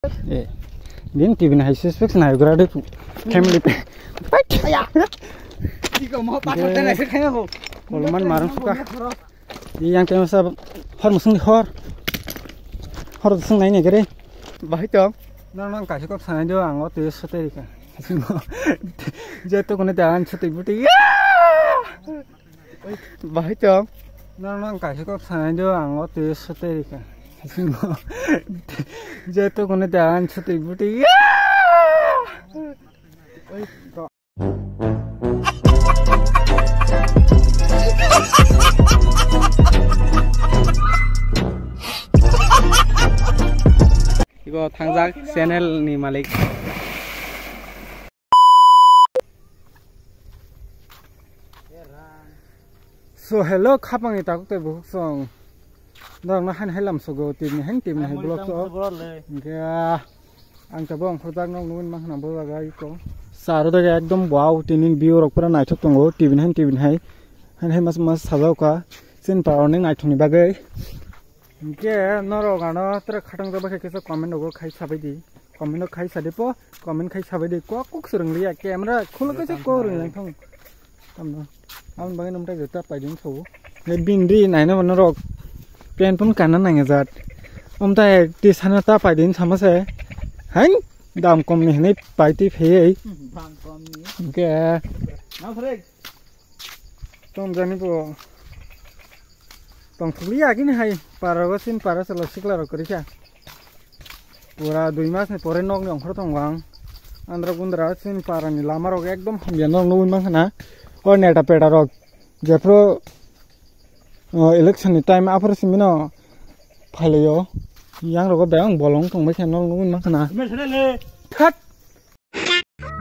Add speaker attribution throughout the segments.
Speaker 1: Din TV na suspects na grade family pe. Kolman marang suka. Yang kayak masa hor musung di hor musung naik nih kere. Bahaya dong. Nang kasih kok sana dia anggot dia seteri kan. Jatuh kena jalan seteri buti. Bahaya dong. Nang kasih kok sana dia anggot dia seteri kan. Jatuh kena jalan seteri buti. Igo Thangjak channel ni malik. So hello khapang ita ko te buk song. Dang na han helam so go tim hen tim na blog so. Kya ang tabong project nong nun mang na bo ga ko. Saro da ekdom wow tinin view rok pura nai thok tongo tim hen hai. Han he mas sajau ka sin pa oning nai thoni bagai. Ke noro gano tra khatang jaba ke so comment ogo khai sabai di comment khai sade po comment khai sabai di ko kuk surung lia camera khul ke ko rung yang thong tamno am bangai nomta jeta pai din so ne bindi nai na noro pen pum kanan nai jat omta ti sanata pai din samase han dam kom ni nei pai ti phe dam kom ni ke na thre tom jani po Tong Tulia gini hai para wasin para selo sikla ro kerja. Pura 2 mas ni pore nog ni ongkhor tong wang. Andra gundra sin para ni lama ro ekdom hamya nog nuin mang na. Or neta peda ro jepro election ni time apro simino phale yo. Yang ro ko bang bolong tong mai khan nog nuin mang na. Cut.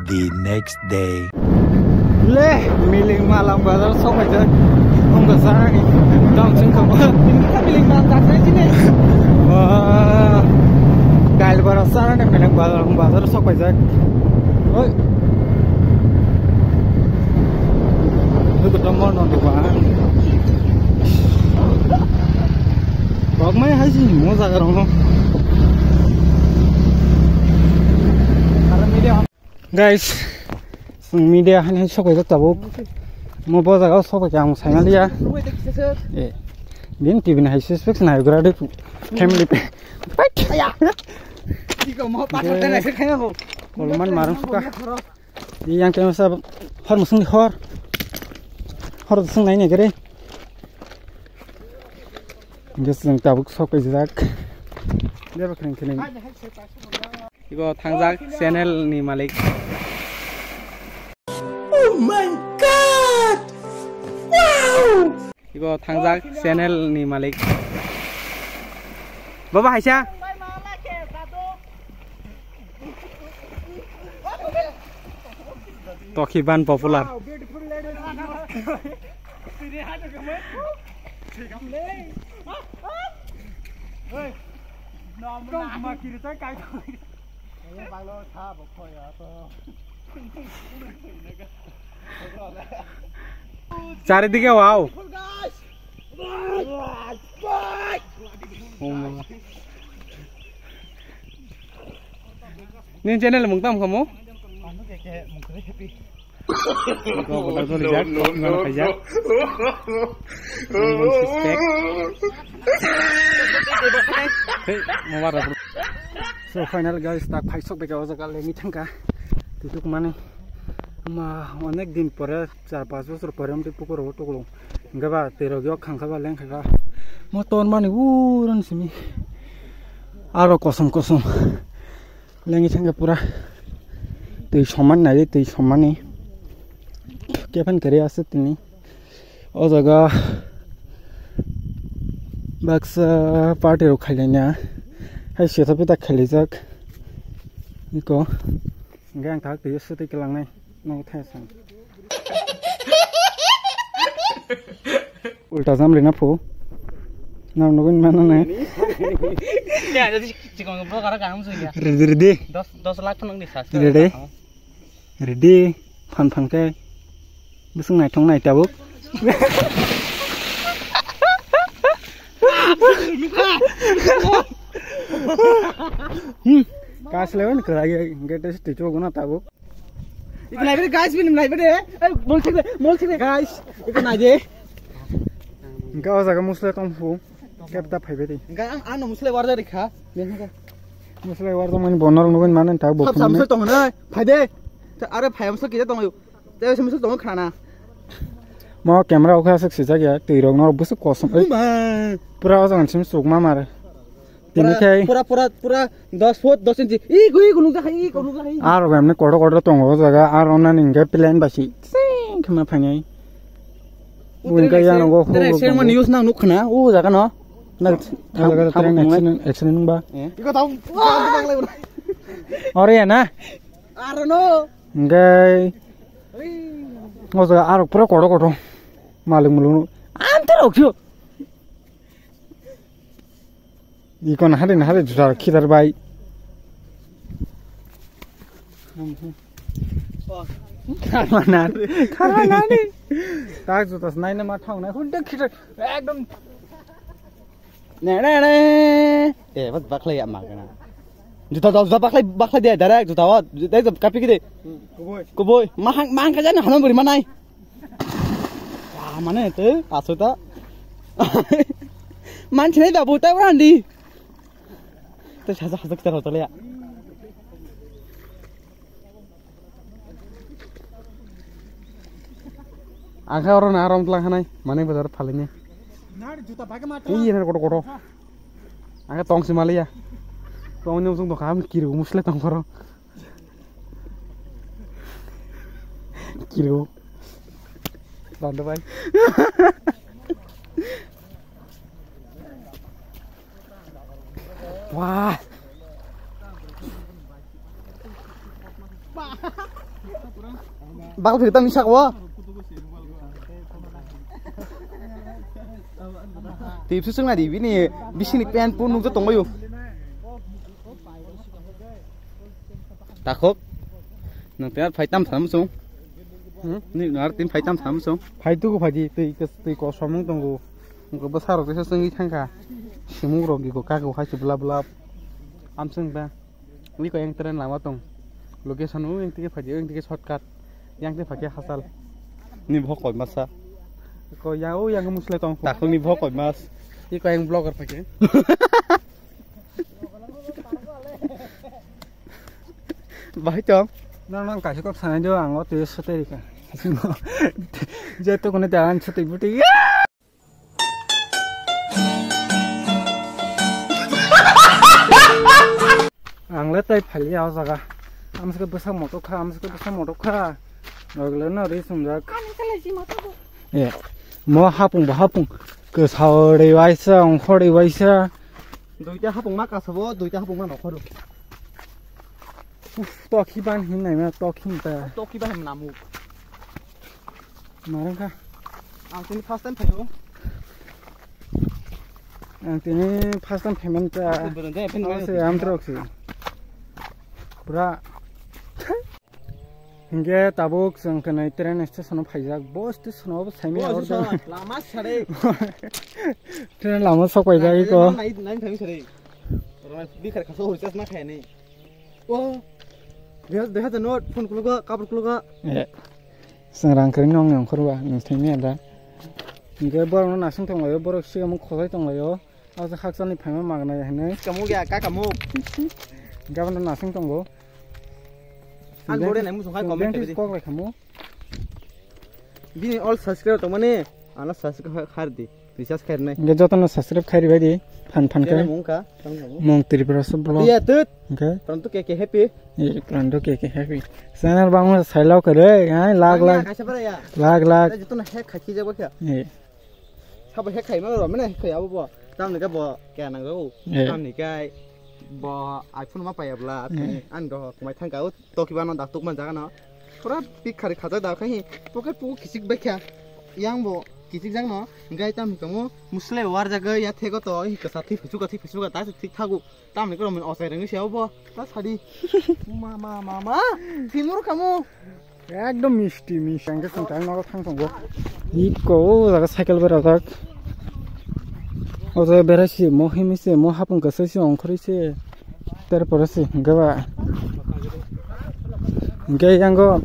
Speaker 2: The next day.
Speaker 1: Le miling malam bazar sok aja. Không có xa này trong chân không các cái linh đang đặt đấy chứ này cài là vào xa này mình đang vào rất sốc phải dậy ôi tôi bật trong món non được quá có mấy hay gì muốn ra cái đó không guys media hay sốc phải rất tập Mo bawa jaga sok jam sangal dia. Din TV na suspects na grade family pe. Kolman marang suka. Yang kayak masa hor musung di hor musung naik nih kere. Just yang tabuk sok jak. Dia bakal kene. Igo Thangjak channel ni malik.
Speaker 2: Oh my god! Wow!
Speaker 1: Igo Thangjak channel ni malik. Baba Haisha. Tokiban popular. চারিদিকে wow নি channel মুংতাম খামু So final guys tak paisok beka jaga lengi thangka tutuk mane অনেক দিন পরে 4-5 বছর পরে আমি পুকুর টুকলো গাবা 13 গিয়ে খাঙ্কাবা লেঙ্কাবা মতন মানে উরন সিমি আরো কসম লেঙ্গি থাঙ্গা পুরা তুই সমান নাই তুই সমানই কেফান করে আছে তিনি ও জায়গা বাক্সা পার্টিও খাইলেনা হাই সেথাপে তা খেলি যাক ইকো গাং থাক তুই সুতে কেলাংনাই No thasan ulta jam lena pho nam nogun mana na ya jadi cikong bro kara kamu sih ya ready 10 lakh nang di sasa ready fan ke busung nai thong nai tabuk Gas level kerja get a stitch of guna tabu.
Speaker 3: Ikan aja guys, film live deh. Mol cek guys. Ikan aja.
Speaker 1: Enggak usah kamu musle tomfu. Kita pay beti.
Speaker 3: Enggak, anu musle warga dikha.
Speaker 1: Musle warga main bonor nungguin mana tahu
Speaker 3: Sab musle tong na. Pay deh. Are pay musle kita tong yuk. Tapi musle tong khana.
Speaker 1: Mau kamera oke asik sih aja. Tirong nor busuk kosong. Pura jangan sim suk mama.
Speaker 3: Pura 10 foot 10 inci. Ih, gue nunggu kai.
Speaker 1: Aro gamne kodo tong jaga aro na ningga plan basi. Sing kema pangai. Unka yang nunggu.
Speaker 3: Terus saya mau news nang nukna. Jaga no.
Speaker 1: Jaga tren accident ba.
Speaker 3: Iko tahu.
Speaker 1: Ore ya na.
Speaker 3: Aro no.
Speaker 1: Ngai. Ngoza aro pura kodo. Maling mulunu. Antar okyo. Ikon hari jual kita terbaik. Karena nih. Tak juta senai nama tahu nih. Udah kita ekdom.
Speaker 3: Nih. Wat baklai ya makna. Juta baklai dia darah juta wat. Dia tu kapi kita. Kuboy. Mahang kerja nih. Hanon beri mana? Wah mana itu? Asuta. Mancing itu buta berandi. Hazak kita hotel ya. Angka orang aram telah kanai, mana yang benar palingnya? Iya nih kodo. Angka tong si Malia. Tong ini usung kami kiri musle tong koro. Kiri. Bantu bay. Wah. Bakal cerita misak wah. Tips susung di sini bisnis pen pun nunggu tunggu yuk. Takut. Nanti phải tam thảm xuống. Nih ngar tim phải tam thảm xuống.
Speaker 1: Phải tu ko phải tui ko somong tunggu. Ko besar ko sesengi tangka. Semua orang gitu kagak kasih belap amseng ba ini kau yang tren lama tong location yang tiga video yang tiga shortcut yang tiga pakai hasal
Speaker 3: ini bokoi masa
Speaker 1: kau yang musle tong
Speaker 3: tak ini bokoi mas
Speaker 1: ini kau yang blogger pakai
Speaker 3: baik dong
Speaker 1: nang kasih kau sana jo anggot tuh seterika jatuh kena jangan seterika Anglet tay phali áo zaga, amse besar motor kha, nggak na ri sumjak. Mau hapung, ke sahore waisa, ongkore waisa.
Speaker 3: Duita hapung mak asabo, duita hapung mak nokoro.
Speaker 1: Toki ban hin nai ma toki ta.
Speaker 3: Toki ban namu.
Speaker 1: Marang kha.
Speaker 3: Angtini first time phayo.
Speaker 1: Angtini first time payment ta. Ase am troksi. Pura hingga tabuk sang kena tren station phaijak bos station ob saimi order
Speaker 3: lama sare
Speaker 1: tren lama sok paijak ko
Speaker 3: nai thami sare bi khar khaso horchas na khaine o deha the note phone kuluga kapur kuluga
Speaker 1: sangrang kring nong khorba nthini ada hingga bor na nasung thonglayo borok sigam khosai tonglayo asa khaksani phaima magna hene
Speaker 3: kamu ya ka kamu
Speaker 1: gaban nasung tonggo
Speaker 3: an bore nai musung khai comment
Speaker 1: tebe kok lai kamu
Speaker 3: bini all subscribe to mane ana subscribe khar di recharge khair nai
Speaker 1: ge jotan subscribe khairi bai di fan kai
Speaker 3: mungka
Speaker 1: mong tripura sub blog
Speaker 3: ya tut
Speaker 1: okay
Speaker 3: pranto ke happy
Speaker 1: ye pranto ke happy channel bang sailao करे hai lag
Speaker 3: jeto na hack khaki jago kya
Speaker 1: ye
Speaker 3: sab hack khai ma ro mane khai abo bo tam ne ka bo kya na go tam ni kai bo iPhone ma payabla an do kumai thangka to kiba no daktuk man jaga no pura pik khari khaja da khai poket pu kisik bakya yang bo kisik jang no ngai tam kamu musle war jaga ya thego to hi ka sathi phusu ka ta thik thagu tam ni ko min osai rang siao bo ta sadi mama timur kamu
Speaker 1: ekdom mishti angke sangtang no thang thongbo iko jaga cycle bera jak ojo berasi mo himise mo hapung ka sesi ongkhori se terporasi gawa gay yang go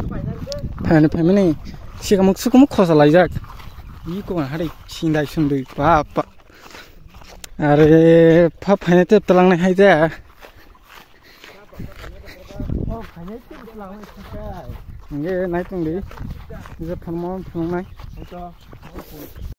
Speaker 1: family sikamuk sukumuk khosa laijak I ko hari sindai sundui pa are pa phane te talang nai hai ja oh phane te talang nai ka nge nai tung di je phon mo phon nai